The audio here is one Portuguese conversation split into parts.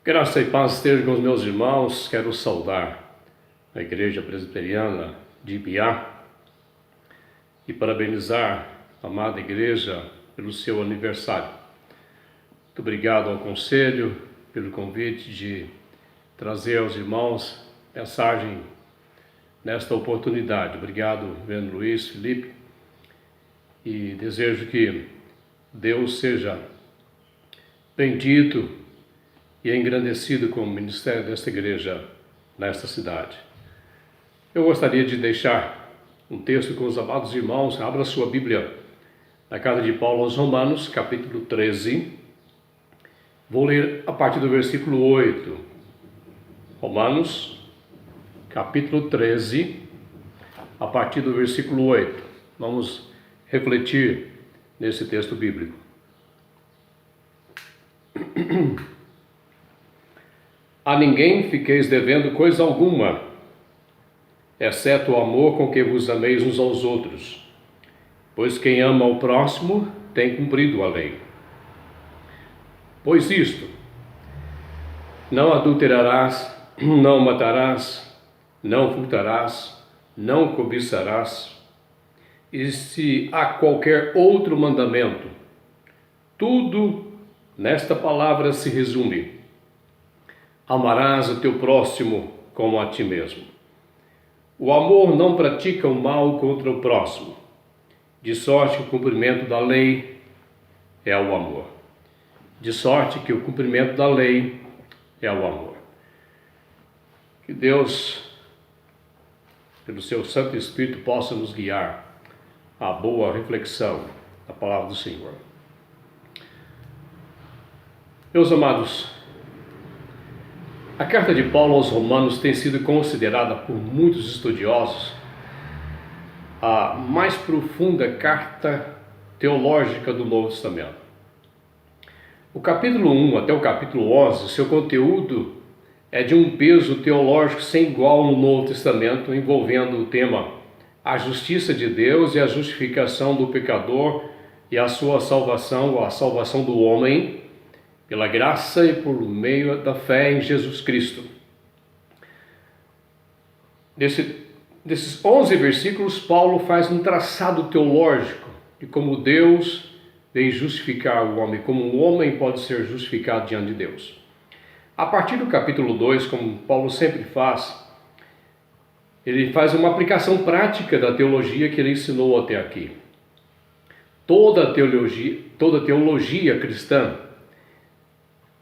Graça e paz esteja com os meus irmãos. Quero saudar a Igreja Presbiteriana de Ibiá e parabenizar a amada Igreja pelo seu aniversário. Muito obrigado ao Conselho pelo convite de trazer aos irmãos mensagem nesta oportunidade. Obrigado, Reverendo Luiz, Felipe, e desejo que Deus seja bendito e engrandecido com o ministério desta igreja nesta cidade. Eu gostaria de deixar um texto com os amados irmãos. Abra sua Bíblia na carta de Paulo aos Romanos, capítulo 13. Vou ler a partir do versículo 8. Romanos, capítulo 13, a partir do versículo 8. Vamos refletir nesse texto bíblico. A ninguém fiqueis devendo coisa alguma, exceto o amor com que vos ameis uns aos outros, pois quem ama o próximo tem cumprido a lei. Pois isto: não adulterarás, não matarás, não furtarás, não cobiçarás, e se há qualquer outro mandamento, tudo nesta palavra se resume: amarás o teu próximo como a ti mesmo. O amor não pratica o mal contra o próximo, de sorte que o cumprimento da lei é o amor. De sorte que o cumprimento da lei é o amor. Que Deus, pelo seu Santo Espírito, possa nos guiar à boa reflexão da palavra do Senhor. Meus amados, a carta de Paulo aos Romanos tem sido considerada por muitos estudiosos a mais profunda carta teológica do Novo Testamento. O capítulo 1 até o capítulo 11, seu conteúdo é de um peso teológico sem igual no Novo Testamento, envolvendo o tema a justiça de Deus e a justificação do pecador e a sua salvação, ou a salvação do homem, pela graça e por meio da fé em Jesus Cristo. Desses 11 versículos, Paulo faz um traçado teológico de como Deus vem justificar o homem, como o homem pode ser justificado diante de Deus. A partir do capítulo 2, como Paulo sempre faz, ele faz uma aplicação prática da teologia que ele ensinou até aqui. Toda teologia cristã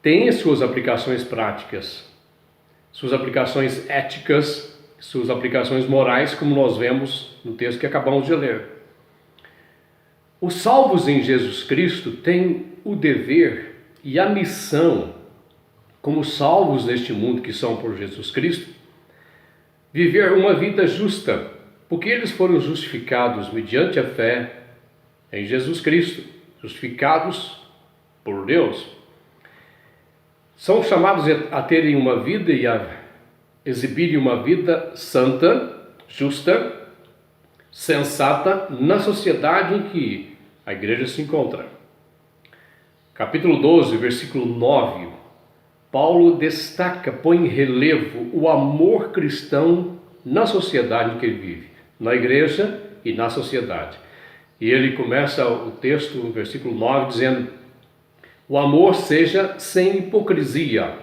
tem suas aplicações práticas, suas aplicações éticas, suas aplicações morais, como nós vemos no texto que acabamos de ler. Os salvos em Jesus Cristo têm o dever e a missão, como salvos neste mundo que são por Jesus Cristo, viver uma vida justa, porque eles foram justificados mediante a fé em Jesus Cristo, justificados por Deus. São chamados a terem uma vida e a exibirem uma vida santa, justa, sensata na sociedade em que a igreja se encontra. Capítulo 12, versículo 9, Paulo destaca, põe em relevo o amor cristão na sociedade em que ele vive, na igreja e na sociedade. E ele começa o texto, no versículo 9, dizendo: o amor seja sem hipocrisia.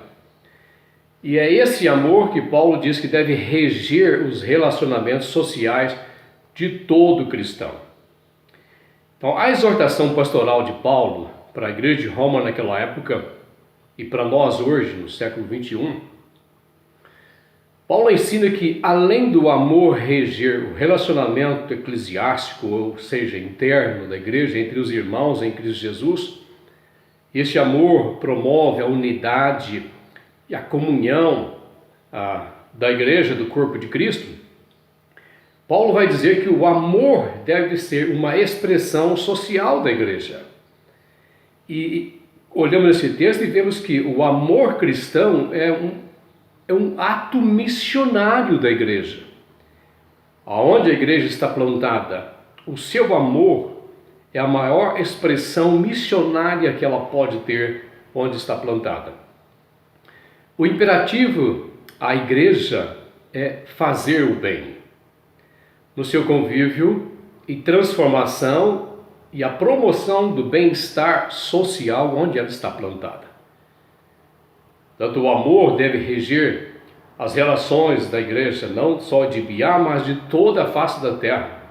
E é esse amor que Paulo diz que deve reger os relacionamentos sociais de todo cristão. Então, a exortação pastoral de Paulo para a igreja de Roma naquela época e para nós hoje, no século 21, Paulo ensina que, além do amor reger o relacionamento eclesiástico, ou seja, interno da igreja entre os irmãos em Cristo Jesus, este amor promove a unidade e a comunhão da igreja, do corpo de Cristo. Paulo vai dizer que o amor deve ser uma expressão social da igreja. E olhamos esse texto e vemos que o amor cristão é um ato missionário da igreja. Aonde a igreja está plantada, o seu amor é a maior expressão missionária que ela pode ter onde está plantada. O imperativo à igreja é fazer o bem, no seu convívio e transformação e a promoção do bem-estar social onde ela está plantada. Tanto o amor deve reger as relações da igreja, não só de Biá, mas de toda a face da terra.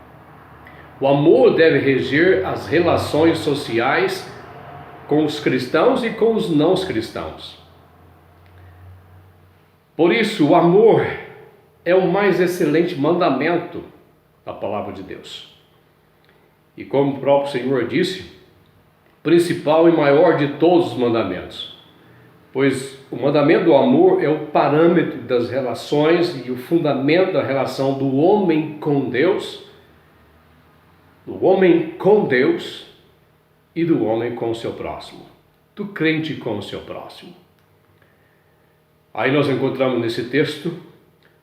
O amor deve reger as relações sociais com os cristãos e com os não cristãos. Por isso, o amor é o mais excelente mandamento da palavra de Deus. E como o próprio Senhor disse, principal e maior de todos os mandamentos. Pois o mandamento do amor é o parâmetro das relações e o fundamento da relação do homem com Deus, e do homem com o seu próximo, do crente com o seu próximo. Aí nós encontramos nesse texto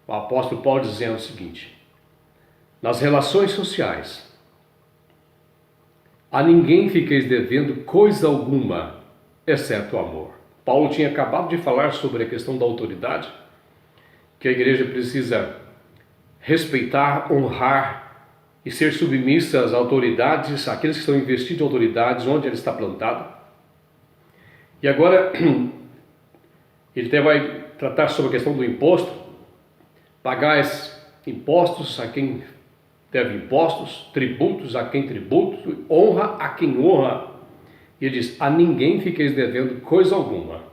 o apóstolo Paulo dizendo o seguinte: nas relações sociais, a ninguém fiqueis devendo coisa alguma, exceto o amor. Paulo tinha acabado de falar sobre a questão da autoridade, que a igreja precisa respeitar, honrar e ser submissa às autoridades, àqueles que estão investidos em autoridades, onde ela está plantada. E agora, ele até vai tratar sobre a questão do imposto, pagar impostos a quem deve impostos, tributos a quem tributos, honra a quem honra. E ele diz: a ninguém fiqueis devendo coisa alguma.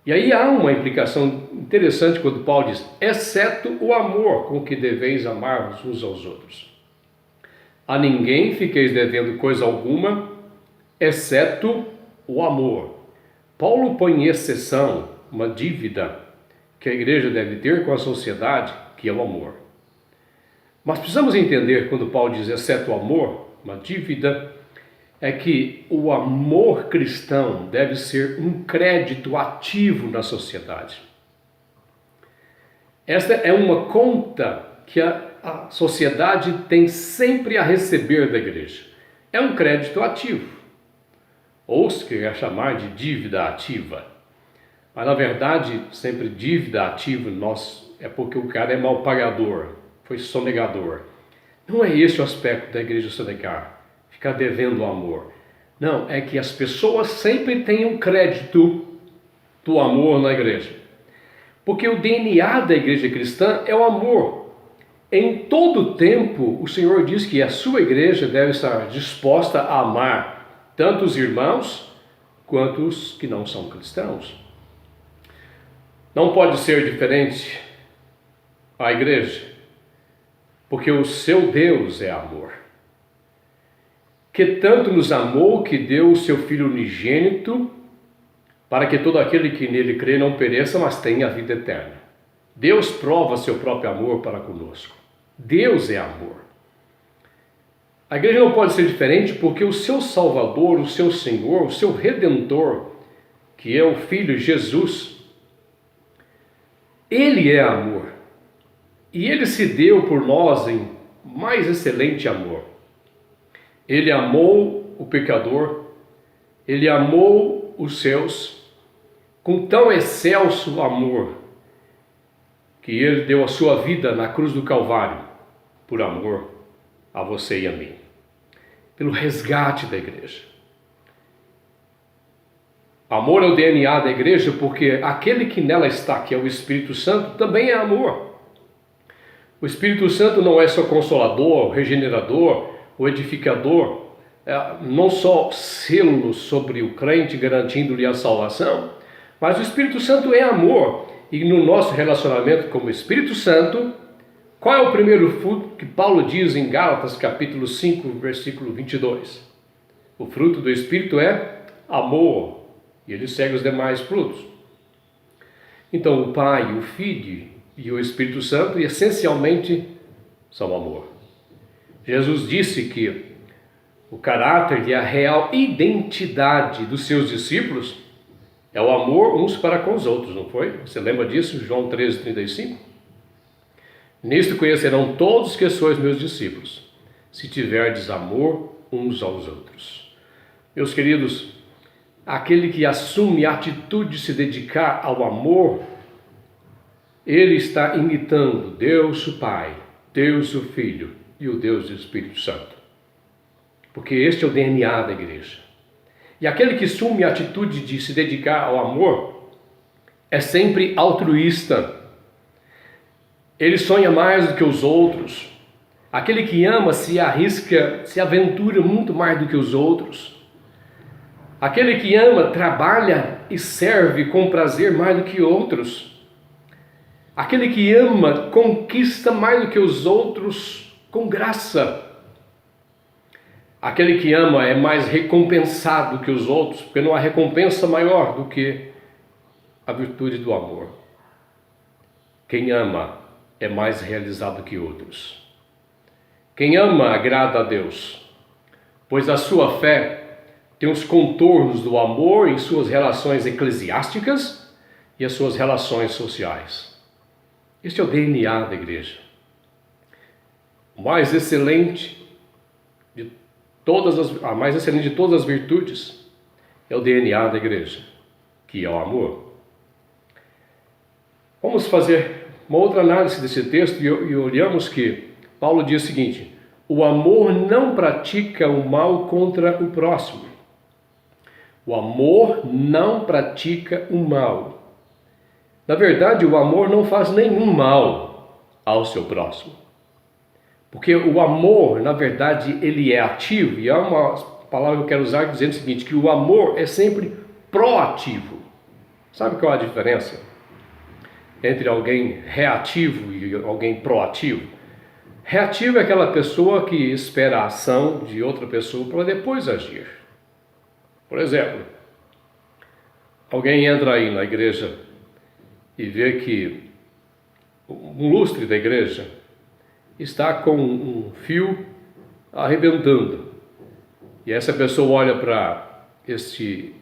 E aí há uma implicação interessante quando Paulo diz: exceto o amor com que deveis amar uns aos outros. A ninguém fiqueis devendo coisa alguma, exceto o amor. Paulo põe em exceção uma dívida que a igreja deve ter com a sociedade, que é o amor. Mas precisamos entender, quando Paulo diz exceto o amor, uma dívida, é que o amor cristão deve ser um crédito ativo na sociedade. Esta é uma conta que a sociedade tem sempre a receber da igreja. É um crédito ativo, ou se quer chamar de dívida ativa. Mas na verdade, sempre dívida ativa é porque o cara é mal pagador, foi sonegador. Não é esse o aspecto da igreja sonegar, ficar devendo o amor. Não, é que as pessoas sempre tenham crédito do amor na igreja. Porque o DNA da igreja cristã é o amor. Em todo tempo, o Senhor diz que a sua igreja deve estar disposta a amar tanto os irmãos quanto os que não são cristãos. Não pode ser diferente a igreja, porque o seu Deus é amor. Que tanto nos amou que deu o seu Filho unigênito, para que todo aquele que nele crê não pereça, mas tenha a vida eterna. Deus prova seu próprio amor para conosco. Deus é amor. A igreja não pode ser diferente porque o seu Salvador, o seu Senhor, o seu Redentor, que é o Filho Jesus, Ele é amor. E Ele se deu por nós em mais excelente amor. Ele amou o pecador, Ele amou os seus, com tão excelso amor, que Ele deu a sua vida na cruz do Calvário, por amor a você e a mim, pelo resgate da igreja. Amor é o DNA da igreja, porque aquele que nela está, que é o Espírito Santo, também é amor. O Espírito Santo não é só consolador, regenerador, o edificador, não só selo sobre o crente, garantindo-lhe a salvação, mas o Espírito Santo é amor. E no nosso relacionamento com o Espírito Santo, qual é o primeiro fruto que Paulo diz em Gálatas capítulo 5, versículo 22? O fruto do Espírito é amor, e ele segue os demais frutos. Então o Pai, o Filho e o Espírito Santo essencialmente são amor. Jesus disse que o caráter e a real identidade dos seus discípulos é o amor uns para com os outros, não foi? Você lembra disso? João 13:35? Nisto conhecerão todos que sois meus discípulos, se tiverdes amor uns aos outros. Meus queridos, aquele que assume a atitude de se dedicar ao amor, ele está imitando Deus o Pai, Deus o Filho e o Deus do Espírito Santo. Porque este é o DNA da igreja. E aquele que assume a atitude de se dedicar ao amor é sempre altruísta. Ele sonha mais do que os outros. Aquele que ama se arrisca, se aventura muito mais do que os outros. Aquele que ama trabalha e serve com prazer mais do que outros. Aquele que ama conquista mais do que os outros com graça. Aquele que ama é mais recompensado que os outros, porque não há recompensa maior do que a virtude do amor. Quem ama é mais realizado que outros. Quem ama agrada a Deus, pois a sua fé tem os contornos do amor em suas relações eclesiásticas e as suas relações sociais. Este é o DNA da igreja. O mais excelente de a mais excelente de todas as virtudes é o DNA da igreja, que é o amor. Vamos fazer uma outra análise desse texto e olhamos que Paulo diz o seguinte: o amor não pratica o mal contra o próximo. O amor não pratica o mal. Na verdade, o amor não faz nenhum mal ao seu próximo. Porque o amor, na verdade, ele é ativo. E há uma palavra que eu quero usar dizendo o seguinte, que o amor é sempre proativo. Sabe qual é a diferença entre alguém reativo e alguém proativo? Reativo é aquela pessoa que espera a ação de outra pessoa para depois agir. Por exemplo, alguém entra aí na igreja e vê que um lustre da igreja está com um fio arrebentando. E essa pessoa olha para este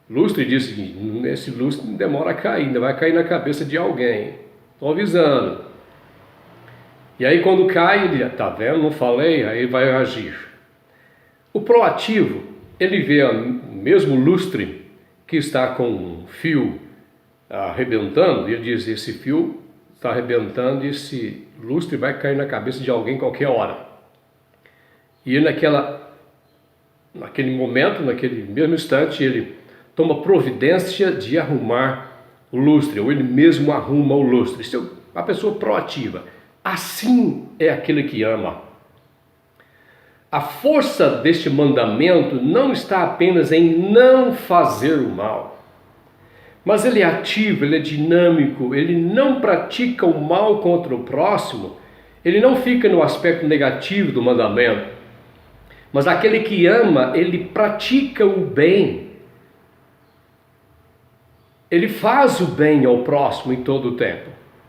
lustre e diz o seguinte: esse lustre demora a cair, ainda vai cair na cabeça de alguém. Estou avisando. E aí quando cai, ele está vendo, não falei, aí vai agir. O proativo, ele vê o mesmo lustre que está com um fio arrebentando, e ele diz: esse fio está arrebentando e esse lustre vai cair na cabeça de alguém qualquer hora. E naquele momento, naquele mesmo instante, ele toma providência de arrumar o lustre, ou ele mesmo arruma o lustre. Isso é a pessoa proativa. Assim é aquele que ama. A força deste mandamento não está apenas em não fazer o mal, mas ele é ativo, ele é dinâmico, ele não pratica o mal contra o próximo, ele não fica no aspecto negativo do mandamento, mas aquele que ama, ele pratica o bem, ele faz o bem ao próximo em todo o tempo,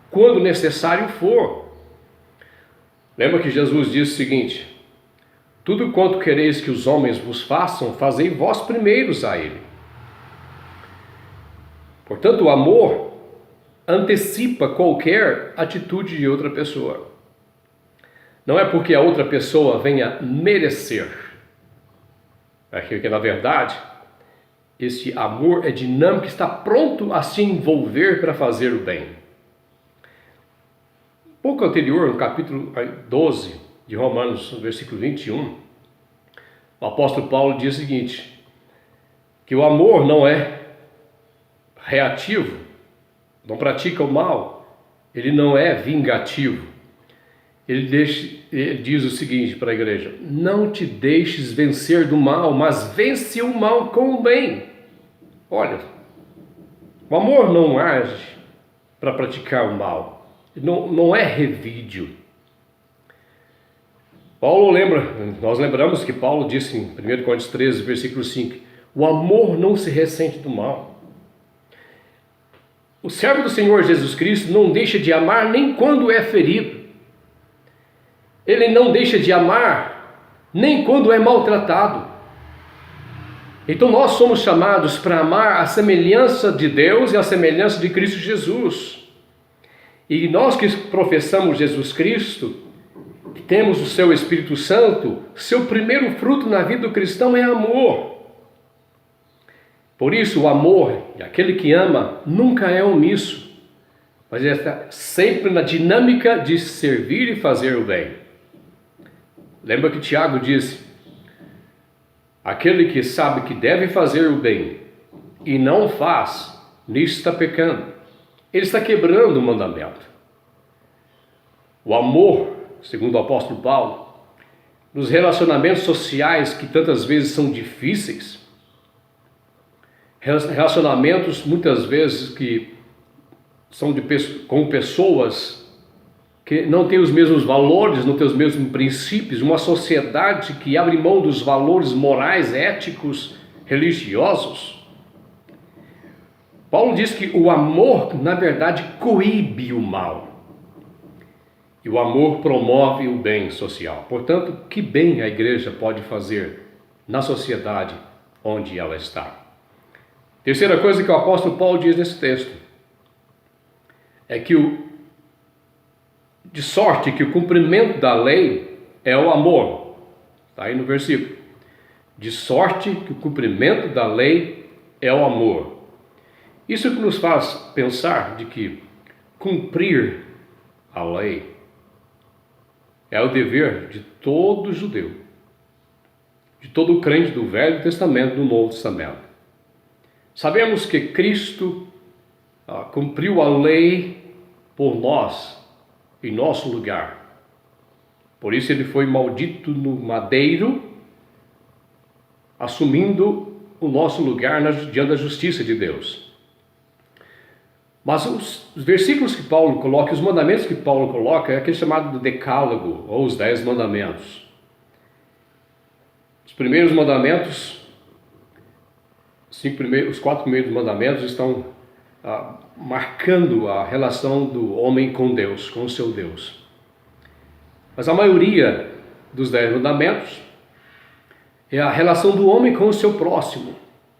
quando necessário for. Lembra que Jesus disse o seguinte: tudo quanto quereis que os homens vos façam, fazei vós primeiros a ele. Portanto, o amor antecipa qualquer atitude de outra pessoa. Não é porque a outra pessoa venha merecer. É que, na verdade, esse amor é dinâmico, está pronto a se envolver para fazer o bem. Pouco anterior, no capítulo 12 de Romanos, versículo 21, o apóstolo Paulo diz o seguinte, que o amor não é reativo, não pratica o mal, ele não é vingativo. Ele diz o seguinte para a igreja: não te deixes vencer do mal, mas vence o mal com o bem. Olha, o amor não age para praticar o mal, não é revídio. Nós lembramos que Paulo disse em 1 Coríntios 13, versículo 5, o amor não se ressente do mal. O servo do Senhor Jesus Cristo não deixa de amar nem quando é ferido. Ele não deixa de amar nem quando é maltratado. Então nós somos chamados para amar a semelhança de Deus e a semelhança de Cristo Jesus. E nós que professamos Jesus Cristo, que temos o seu Espírito Santo, seu primeiro fruto na vida do cristão é amor. Por isso, o amor, e aquele que ama, nunca é omisso, mas está sempre na dinâmica de servir e fazer o bem. Lembra que Tiago disse: aquele que sabe que deve fazer o bem e não faz, nisso está pecando. Ele está quebrando o mandamento. O amor, segundo o apóstolo Paulo, nos relacionamentos sociais que tantas vezes são difíceis, relacionamentos muitas vezes que são com pessoas que não têm os mesmos valores, não têm os mesmos princípios, uma sociedade que abre mão dos valores morais, éticos, religiosos. Paulo diz que o amor, na verdade, coíbe o mal. E o amor promove o bem social. Portanto, que bem a igreja pode fazer na sociedade onde ela está? Terceira coisa que o apóstolo Paulo diz nesse texto é que de sorte que o cumprimento da lei é o amor. Está aí no versículo. De sorte que o cumprimento da lei é o amor. Isso que nos faz pensar de que cumprir a lei é o dever de todo judeu, de todo crente do Velho Testamento e do Novo Testamento. Sabemos que Cristo cumpriu a lei por nós, em nosso lugar. Por isso ele foi maldito no madeiro, assumindo o nosso lugar diante da justiça de Deus. Mas os versículos que Paulo coloca, os mandamentos que Paulo coloca, é aquele chamado do decálogo, ou os 10 mandamentos. Os primeiros mandamentos, os 4 primeiros mandamentos estão marcando a relação do homem com Deus, com o seu Deus. Mas a maioria dos 10 mandamentos é a relação do homem com o seu próximo,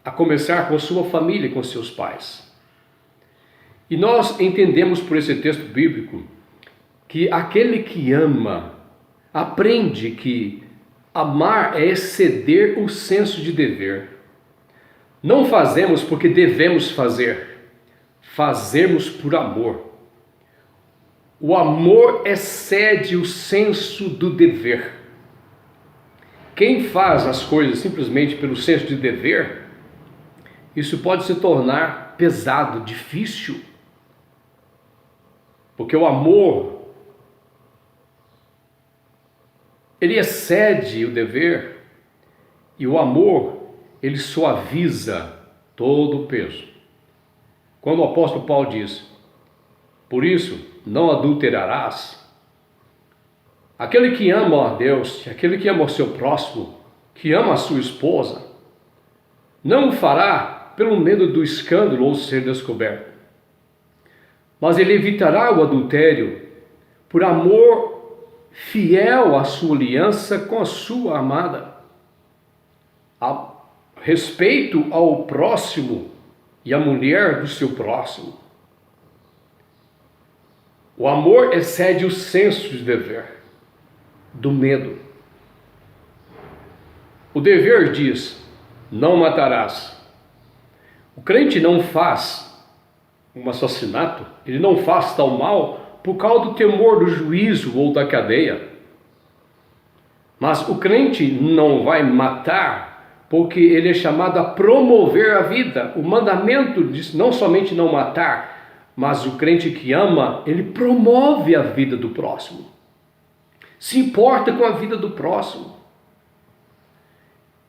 a começar com a sua família, com seus pais. E nós entendemos por esse texto bíblico que aquele que ama aprende que amar é exceder o senso de dever. Não fazemos porque devemos fazer, fazemos por amor. O amor excede o senso do dever. Quem faz as coisas simplesmente pelo senso de dever, isso pode se tornar pesado, difícil. Porque o amor, ele excede o dever, e o amor, ele suaviza todo o peso. Quando o apóstolo Paulo diz: por isso, não adulterarás, aquele que ama a Deus, aquele que ama o seu próximo, que ama a sua esposa, não o fará pelo medo do escândalo ou ser descoberto. Mas ele evitará o adultério por amor fiel à sua aliança com a sua amada. A respeito ao próximo e à mulher do seu próximo. O amor excede o senso de dever, do medo. O dever diz: não matarás. O crente não faz um assassinato, ele não faz tal mal por causa do temor do juízo ou da cadeia. Mas o crente não vai matar porque ele é chamado a promover a vida. O mandamento diz não somente não matar, mas o crente que ama, ele promove a vida do próximo. Se importa com a vida do próximo.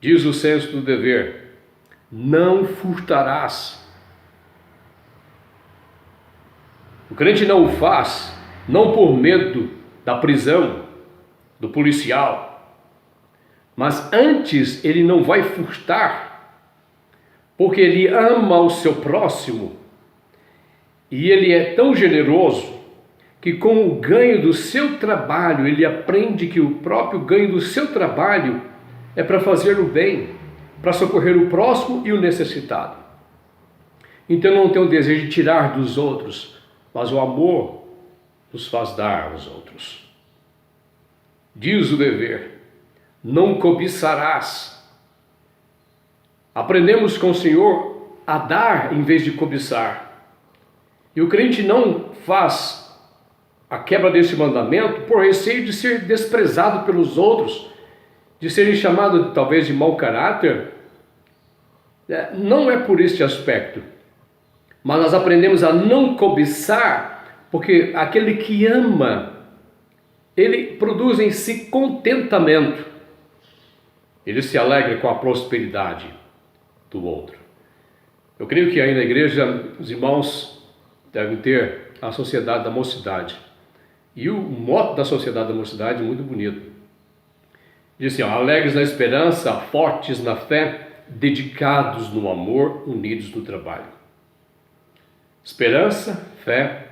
Diz o senso do dever: não furtarás. O crente não o faz, não por medo da prisão, do policial, mas antes ele não vai furtar, porque ele ama o seu próximo, e ele é tão generoso, que com o ganho do seu trabalho, ele aprende que o próprio ganho do seu trabalho é para fazer o bem, para socorrer o próximo e o necessitado. Então não tem o desejo de tirar dos outros, mas o amor nos faz dar aos outros. Diz o dever: não cobiçarás. Aprendemos com o Senhor a dar em vez de cobiçar. E o crente não faz a quebra desse mandamento por receio de ser desprezado pelos outros, de serem chamados talvez de mau caráter. Não é por este aspecto, mas nós aprendemos a não cobiçar, porque aquele que ama, ele produz em si contentamento, ele se alegra com a prosperidade do outro. Eu creio que aí na igreja os irmãos devem ter a sociedade da mocidade, e o mote da sociedade da mocidade é muito bonito. Diz assim, alegres na esperança, fortes na fé, dedicados no amor, unidos no trabalho. Esperança, fé,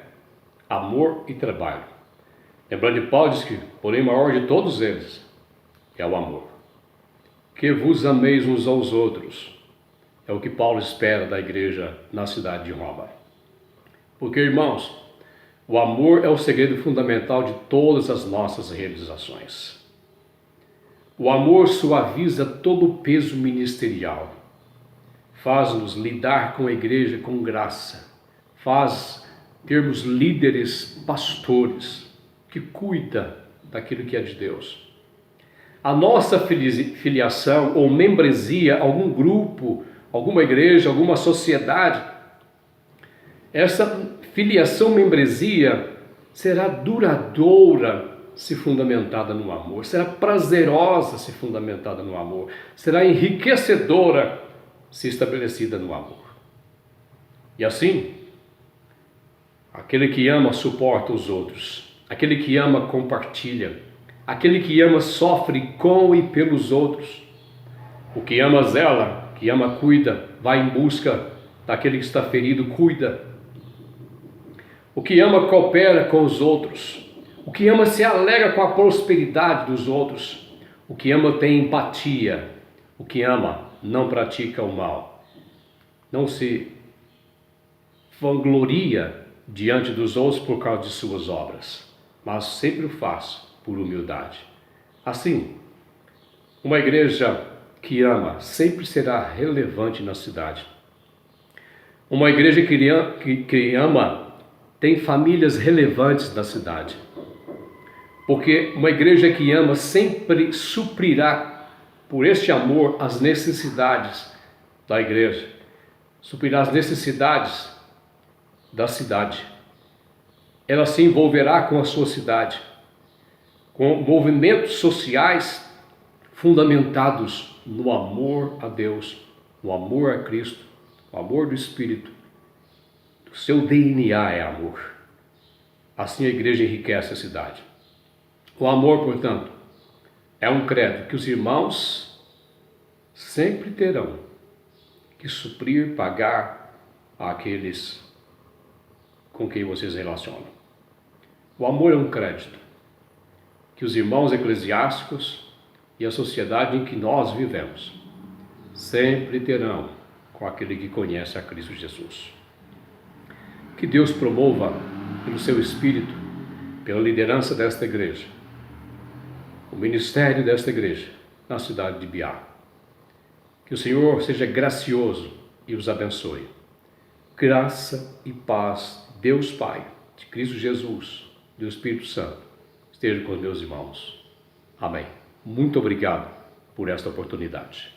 amor e trabalho. Lembrando de Paulo, diz que, porém, maior de todos eles é o amor. Que vos ameis uns aos outros. É o que Paulo espera da igreja na cidade de Roma. Porque, irmãos, o amor é o segredo fundamental de todas as nossas realizações. O amor suaviza todo o peso ministerial, faz-nos lidar com a igreja com graça, faz termos líderes, pastores, que cuidam daquilo que é de Deus. A nossa filiação ou membresia a algum grupo, alguma igreja, alguma sociedade, essa filiação, membresia, será duradoura se fundamentada no amor, será prazerosa se fundamentada no amor, será enriquecedora se estabelecida no amor. E assim, aquele que ama suporta os outros, aquele que ama compartilha, aquele que ama sofre com e pelos outros. O que ama zela, que ama cuida, vai em busca daquele que está ferido, cuida. O que ama coopera com os outros. O que ama se alegra com a prosperidade dos outros. O que ama tem empatia. O que ama não pratica o mal. Não se vangloria diante dos outros por causa de suas obras, mas sempre o faz por humildade. Assim, uma igreja que ama sempre será relevante na cidade. Uma igreja que ama tem famílias relevantes na cidade. Porque uma igreja que ama sempre suprirá, por este amor, as necessidades da igreja. Suprirá as necessidades da cidade. Ela se envolverá com a sua cidade, com movimentos sociais fundamentados no amor a Deus, no amor a Cristo, no amor do Espírito. O seu DNA é amor. Assim a igreja enriquece a cidade. O amor, portanto, é um credo que os irmãos sempre terão que suprir, pagar àqueles com quem vocês relacionam. O amor é um crédito que os irmãos eclesiásticos e a sociedade em que nós vivemos sempre terão com aquele que conhece a Cristo Jesus. Que Deus promova pelo seu Espírito, pela liderança desta igreja, o ministério desta igreja na cidade de Biá. Que o Senhor seja gracioso e os abençoe. Graça e paz, Deus Pai, de Cristo Jesus, do Espírito Santo, esteja com os meus irmãos. Amém. Muito obrigado por esta oportunidade.